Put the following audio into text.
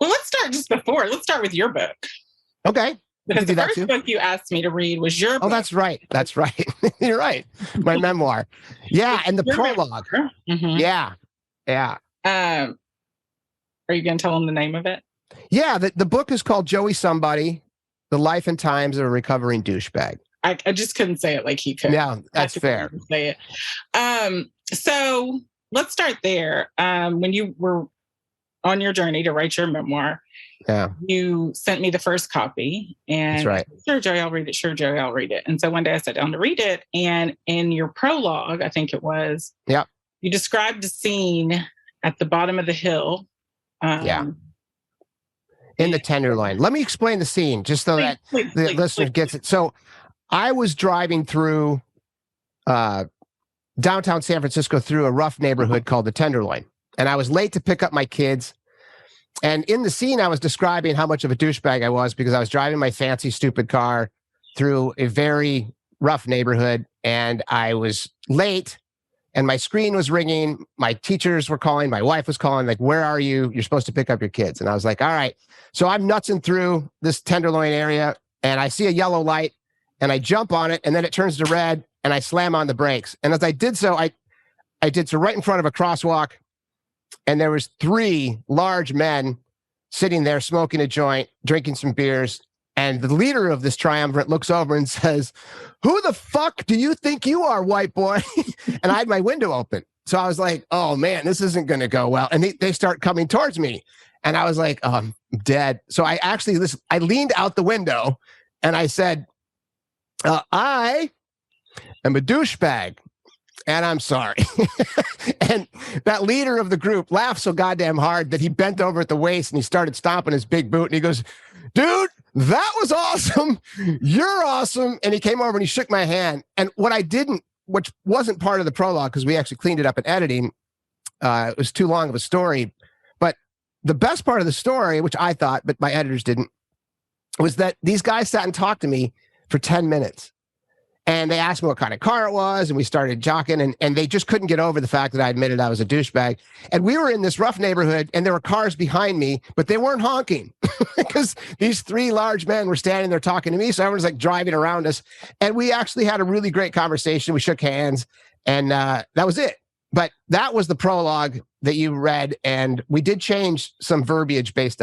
Well, let's start just before. Let's start with your book. Okay. Because the first book you asked me to read was your book. Oh, that's right. That's right. You're right. My memoir. Yeah, and the prologue. Mm-hmm. Yeah. Yeah. Are you going to tell them the name of it? Yeah, the book is called Joey Somebody, The Life and Times of a Recovering Douchebag. I just couldn't say it like he could. Yeah, that's fair. Say it. So let's start there. When you were on your journey to write your memoir, you sent me the first copy, and that's right. Sure, Joey, I'll read it. Sure, Joey, I'll read it. And so one day I sat down to read it, and in your prologue, I think it was, you described a scene at the bottom of the hill. In the Tenderloin. Let me explain the scene just so that the listener gets it. So I was driving through downtown San Francisco through a rough neighborhood called the Tenderloin. And I was late to pick up my kids. And in the scene, I was describing how much of a douchebag I was because I was driving my fancy, stupid car through a very rough neighborhood. And I was late. And my screen was ringing. My teachers were calling. My wife was calling, like, where are you? You're supposed to pick up your kids. And I was like, all right. So I'm nutsing through this Tenderloin area, and I see a yellow light, and I jump on it, and then it turns to red, and I slam on the brakes. And as I did so, I did so right in front of a crosswalk, and there was 3 large men sitting there smoking a joint, drinking some beers. And the leader of this triumvirate looks over and says, who the fuck do you think you are, white boy? And I had my window open. So I was like, oh, man, this isn't going to go well. And they start coming towards me. And I was like, oh, I'm dead. So I leaned out the window and I said, I am a douchebag. And I'm sorry. And that leader of the group laughed so goddamn hard that he bent over at the waist and he started stomping his big boot. And he goes, dude, that was awesome. You're awesome. And he came over and he shook my hand. And which wasn't part of the prologue because we actually cleaned it up in editing. It was too long of a story. But the best part of the story, which I thought, but my editors didn't, was that these guys sat and talked to me for 10 minutes. And they asked me what kind of car it was, and we started jockeying, and they just couldn't get over the fact that I admitted I was a douchebag. And we were in this rough neighborhood, and there were cars behind me, but they weren't honking because these 3 large men were standing there talking to me. So everyone's like driving around us, and we actually had a really great conversation. We shook hands, and that was it. But that was the prologue that you read, and we did change some verbiage based